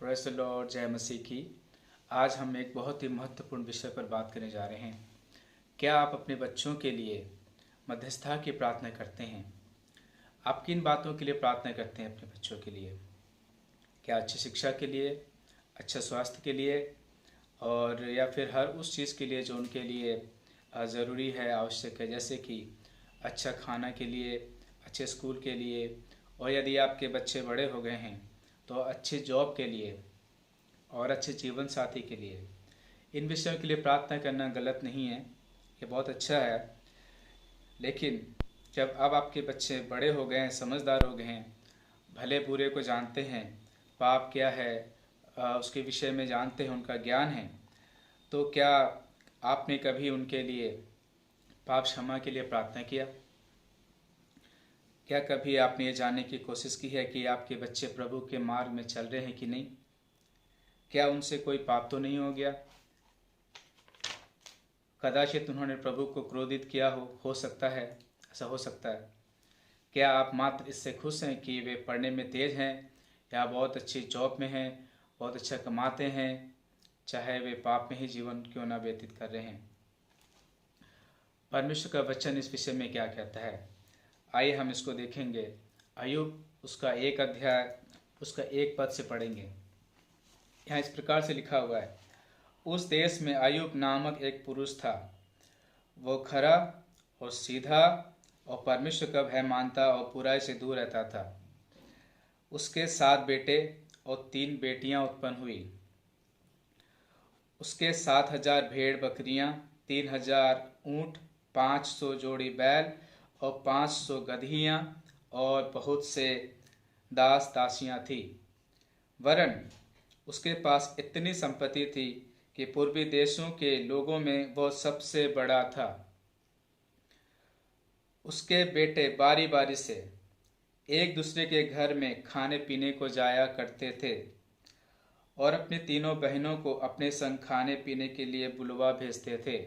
Praise the Lord, जय मसीह की। आज हम एक बहुत ही महत्वपूर्ण विषय पर बात करने जा रहे हैं। क्या आप अपने बच्चों के लिए मध्यस्थता की प्रार्थना करते हैं? आप किन बातों के लिए प्रार्थना करते हैं अपने बच्चों के लिए? क्या अच्छी शिक्षा के लिए, अच्छा स्वास्थ्य के लिए, और या फिर हर उस चीज़ के लिए जो उनके लिए ज़रूरी है, आवश्यक है, जैसे कि अच्छा खाना के लिए, अच्छे स्कूल के लिए, और यदि आपके बच्चे बड़े हो गए हैं तो अच्छी जॉब के लिए और अच्छे जीवन साथी के लिए। इन विषयों के लिए प्रार्थना करना गलत नहीं है, ये बहुत अच्छा है। लेकिन जब अब आपके बच्चे बड़े हो गए हैं, समझदार हो गए हैं, भले बुरे को जानते हैं, पाप क्या है उसके विषय में जानते हैं, उनका ज्ञान है, तो क्या आपने कभी उनके लिए पाप क्षमा के लिए प्रार्थना किया? क्या कभी आपने ये जानने की कोशिश की है कि आपके बच्चे प्रभु के मार्ग में चल रहे हैं कि नहीं? क्या उनसे कोई पाप तो नहीं हो गया? कदाचित उन्होंने प्रभु को क्रोधित किया हो सकता है, ऐसा हो सकता है। क्या आप मात्र इससे खुश हैं कि वे पढ़ने में तेज हैं या बहुत अच्छी जॉब में हैं, बहुत अच्छा कमाते हैं, चाहे वे पाप में ही जीवन क्यों ना व्यतीत कर रहे हैं? परमेश्वर का वचन इस विषय में क्या कहता है, आइए हम इसको देखेंगे। अय्यूब उसका 1 अध्याय उसका 1 पद से पढ़ेंगे। यहाँ इस प्रकार से लिखा हुआ है, उस देश में अय्यूब नामक एक पुरुष था। वो खरा और सीधा और परमेश्वर का भय मानता और बुराई से दूर रहता था। उसके 7 बेटे और 3 बेटियां उत्पन्न हुई। उसके 7,000 भेड़ बकरियां, 3,000 ऊंट, 500 जोड़ी बैल और 500 गदहियां और बहुत से दास दासियां थी। वरन उसके पास इतनी संपत्ति थी कि पूर्वी देशों के लोगों में वह सबसे बड़ा था। उसके बेटे बारी बारी से एक दूसरे के घर में खाने पीने को जाया करते थे और अपनी तीनों बहनों को अपने संग खाने पीने के लिए बुलवा भेजते थे।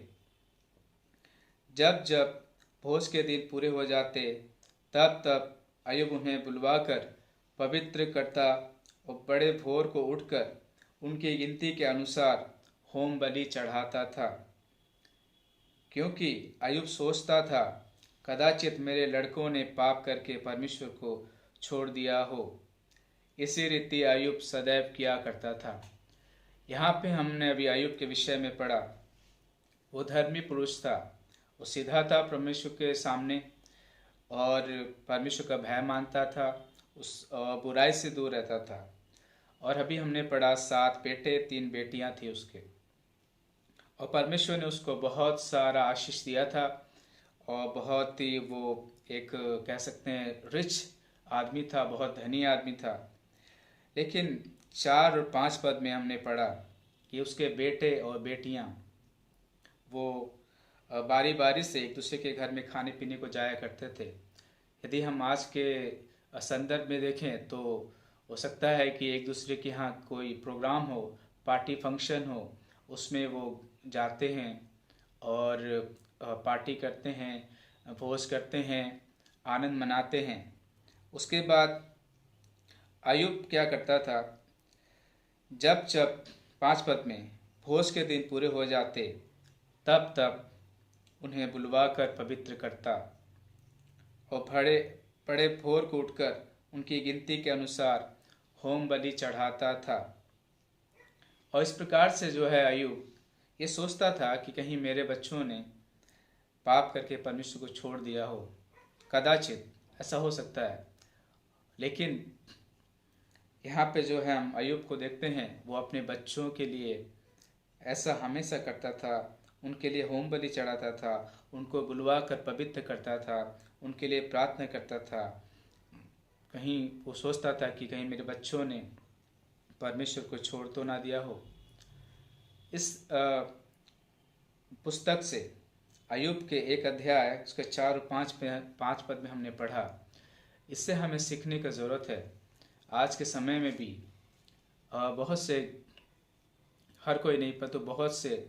जब जब भोज के दिन पूरे हो जाते, तब तब अय्यूब उन्हें बुलवाकर पवित्र करता और बड़े भोर को उठकर उनकी गिनती के अनुसार होम बलि चढ़ाता था। क्योंकि अय्यूब सोचता था, कदाचित मेरे लड़कों ने पाप करके परमेश्वर को छोड़ दिया हो। इसी रीति अय्यूब सदैव किया करता था। यहाँ पे हमने अभी अय्यूब के विषय में पढ़ा। वो धर्मी पुरुष था, वो सीधा था परमेश्वर के सामने और परमेश्वर का भय मानता था, उस बुराई से दूर रहता था। और अभी हमने पढ़ा 7 बेटे 3 बेटियां थी उसके, और परमेश्वर ने उसको बहुत सारा आशीष दिया था और बहुत ही वो एक कह सकते हैं रिच आदमी था, बहुत धनी आदमी था। लेकिन 4 और 5 पद में हमने पढ़ा कि उसके बेटे और बेटियां वो बारी बारी से एक दूसरे के घर में खाने पीने को जाया करते थे। यदि हम आज के संदर्भ में देखें तो हो सकता है कि एक दूसरे के यहाँ कोई प्रोग्राम हो, पार्टी फंक्शन हो, उसमें वो जाते हैं और पार्टी करते हैं, भोज करते हैं, आनंद मनाते हैं। उसके बाद अय्यूब क्या करता था, जब जब 5 पद में भोज के दिन पूरे हो जाते, तब तब उन्हें बुलवाकर पवित्र करता और बड़े बड़े भोर को उठकर उनकी गिनती के अनुसार होम बलि चढ़ाता था। और इस प्रकार से जो है अय्यूब ये सोचता था कि कहीं मेरे बच्चों ने पाप करके परमेश्वर को छोड़ दिया हो, कदाचित ऐसा हो सकता है। लेकिन यहाँ पे जो है हम अय्यूब को देखते हैं, वो अपने बच्चों के लिए ऐसा हमेशा करता था, उनके लिए होम बलि चढ़ाता था, उनको बुलवा कर पवित्र करता था, उनके लिए प्रार्थना करता था। कहीं वो सोचता था कि कहीं मेरे बच्चों ने परमेश्वर को छोड़ तो ना दिया हो। इस पुस्तक से अय्यूब के 1 अध्याय उसके 4 और 5 पद में हमने पढ़ा। इससे हमें सीखने की ज़रूरत है। आज के समय में भी बहुत से, हर कोई नहीं पर तो बहुत से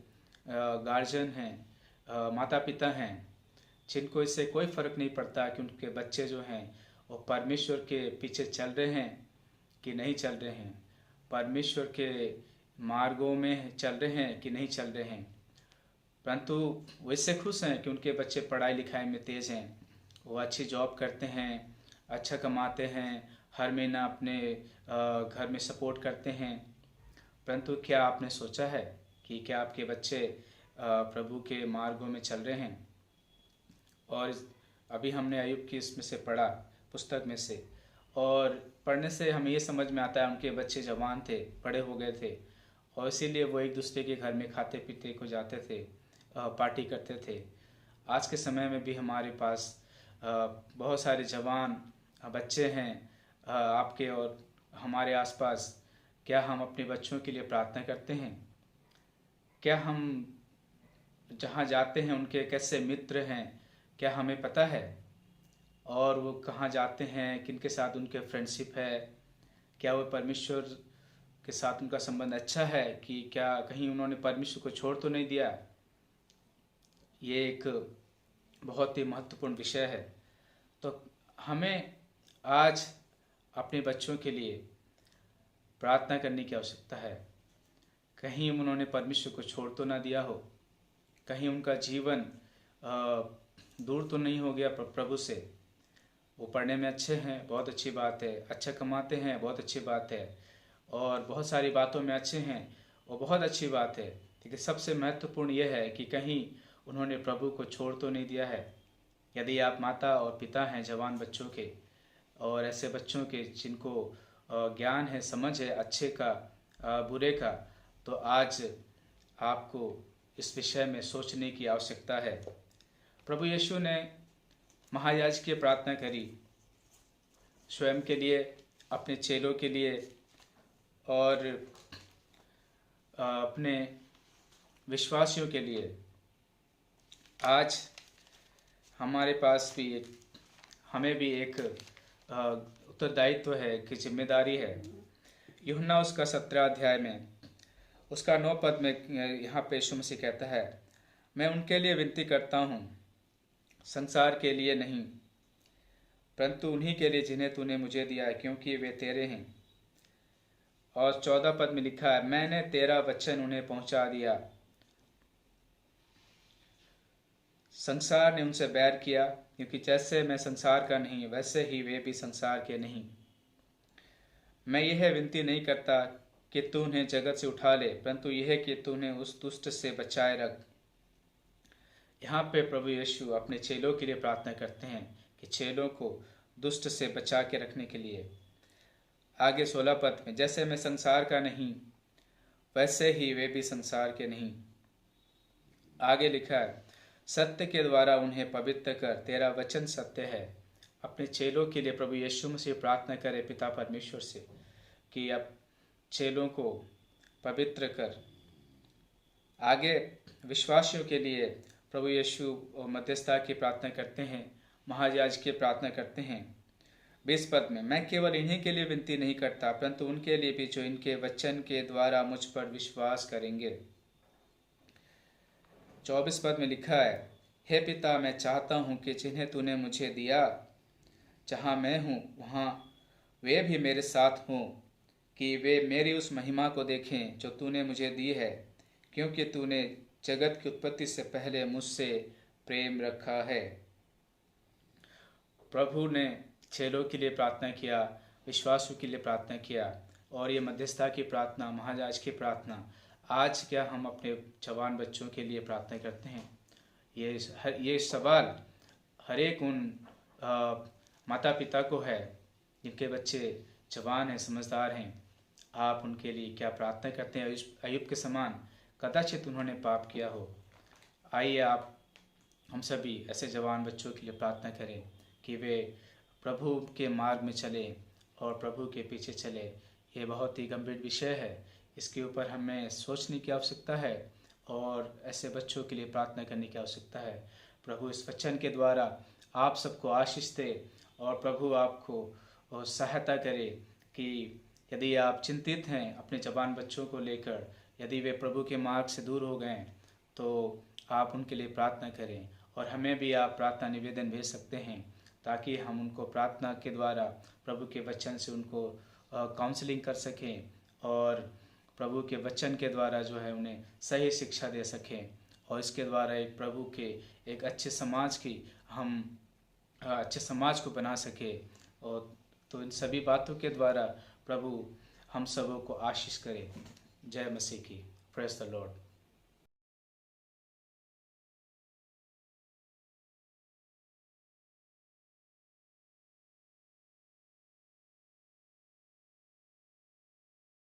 गार्जियन हैं, माता पिता हैं, जिनको इससे कोई फ़र्क नहीं पड़ता कि उनके बच्चे जो हैं वो परमेश्वर के पीछे चल रहे हैं कि नहीं चल रहे हैं। परमेश्वर के मार्गों में चल रहे हैं कि नहीं चल रहे हैं, परंतु वो इससे खुश हैं कि उनके बच्चे पढ़ाई लिखाई में तेज़ हैं, वो अच्छी जॉब करते हैं, अच्छा कमाते हैं, हर महीना अपने घर में सपोर्ट करते हैं। परंतु क्या आपने सोचा है कि क्या आपके बच्चे प्रभु के मार्गों में चल रहे हैं? और अभी हमने अय्यूब की इसमें से पढ़ा, पुस्तक में से, और पढ़ने से हमें ये समझ में आता है उनके बच्चे जवान थे, बड़े हो गए थे, और इसीलिए वो एक दूसरे के घर में खाते पीते को जाते थे, पार्टी करते थे। आज के समय में भी हमारे पास बहुत सारे जवान बच्चे हैं आपके और हमारे आसपास। क्या हम अपने बच्चों के लिए प्रार्थना करते हैं? क्या हम जहाँ जाते हैं उनके कैसे मित्र हैं, क्या हमें पता है? और वो कहाँ जाते हैं, किनके साथ उनके फ्रेंडशिप है, क्या वो परमेश्वर के साथ उनका संबंध अच्छा है, कि क्या कहीं उन्होंने परमेश्वर को छोड़ तो नहीं दिया? ये एक बहुत ही महत्वपूर्ण विषय है। तो हमें आज अपने बच्चों के लिए प्रार्थना करने की आवश्यकता है। कहीं उन्होंने परमेश्वर को छोड़ तो ना दिया हो, कहीं उनका जीवन दूर तो नहीं हो गया प्रभु से। वो पढ़ने में अच्छे हैं, बहुत अच्छी बात है, अच्छा कमाते हैं, बहुत अच्छी बात है, और बहुत सारी बातों में अच्छे हैं, वो बहुत अच्छी बात है। लेकिन सबसे महत्वपूर्ण यह है कि कहीं उन्होंने प्रभु को छोड़ तो नहीं दिया है। यदि आप माता और पिता हैं जवान बच्चों के, और ऐसे बच्चों के जिनको ज्ञान है, समझ है अच्छे का बुरे का, तो आज आपको इस विषय में सोचने की आवश्यकता है। प्रभु यीशु ने महायाजक की प्रार्थना करी, स्वयं के लिए, अपने चेलों के लिए, और अपने विश्वासियों के लिए। आज हमारे पास भी हमें भी एक उत्तरदायित्व है, कि जिम्मेदारी है। यूहन्ना उसका 17 अध्याय में उसका 9 पद में यहाँ पे यीशु मसीह कहता है, मैं उनके लिए विनती करता हूँ, संसार के लिए नहीं, परंतु उन्हीं के लिए जिन्हें तूने मुझे दिया है, क्योंकि वे तेरे हैं। और 14 पद में लिखा है, मैंने तेरा वचन उन्हें पहुंचा दिया, संसार ने उनसे बैर किया, क्योंकि जैसे मैं संसार का नहीं वैसे ही वे भी संसार के नहीं। मैं यह विनती नहीं करता कि तू उन्हें जगत से उठा ले, परंतु यह कि तू उन्हें उस दुष्ट से बचाए रख। यहाँ पे प्रभु यीशु अपने चेलों के लिए प्रार्थना करते हैं कि चेलों को दुष्ट से बचा के रखने के लिए। आगे 16 पद में, जैसे मैं संसार का नहीं वैसे ही वे भी संसार के नहीं। आगे लिखा है, सत्य के द्वारा उन्हें पवित्र कर, तेरा वचन सत्य है। अपने चेलों के लिए प्रभु यीशु मसीह प्रार्थना करे पिता परमेश्वर से कि अब चेलों को पवित्र कर। आगे विश्वासियों के लिए प्रभु यीशु मध्यस्थता की प्रार्थना करते हैं, महायाजक की प्रार्थना करते हैं। 20 पद में, मैं केवल इन्हीं के लिए विनती नहीं करता, परंतु उनके लिए भी जो इनके वचन के द्वारा मुझ पर विश्वास करेंगे। 24 पद में लिखा है, हे पिता, मैं चाहता हूँ कि जिन्हें तूने मुझे दिया, जहाँ मैं हूँ वहाँ वे भी मेरे साथ हों, कि वे मेरी उस महिमा को देखें जो तूने मुझे दी है, क्योंकि तूने जगत की उत्पत्ति से पहले मुझसे प्रेम रखा है। प्रभु ने चेलों के लिए प्रार्थना किया, विश्वासों के लिए प्रार्थना किया, और ये मध्यस्थता की प्रार्थना, महायाजक की प्रार्थना, आज क्या हम अपने जवान बच्चों के लिए प्रार्थना करते हैं? ये सवाल हर एक उन माता पिता को है जिनके बच्चे जवान हैं, समझदार हैं। आप उनके लिए क्या प्रार्थना करते हैं? अय्यूब के समान कदाचित उन्होंने पाप किया हो। आइए आप हम सभी ऐसे जवान बच्चों के लिए प्रार्थना करें कि वे प्रभु के मार्ग में चलें और प्रभु के पीछे चले। ये बहुत ही गंभीर विषय है, इसके ऊपर हमें सोचने की आवश्यकता है और ऐसे बच्चों के लिए प्रार्थना करने की आवश्यकता है। प्रभु इस वचन के द्वारा आप सबको आशीष दे और प्रभु आपको सहायता करे कि यदि आप चिंतित हैं अपने जवान बच्चों को लेकर, यदि वे प्रभु के मार्ग से दूर हो गए, तो आप उनके लिए प्रार्थना करें। और हमें भी आप प्रार्थना निवेदन भेज सकते हैं ताकि हम उनको प्रार्थना के द्वारा प्रभु के वचन से उनको काउंसलिंग कर सकें और प्रभु के वचन के द्वारा जो है उन्हें सही शिक्षा दे सकें, और इसके द्वारा एक प्रभु के एक अच्छे समाज की हम अच्छे समाज को बना सके। और तो इन सभी बातों के द्वारा प्रभु हम सबों को आशीष करे। जय मसीह की। Praise the Lord.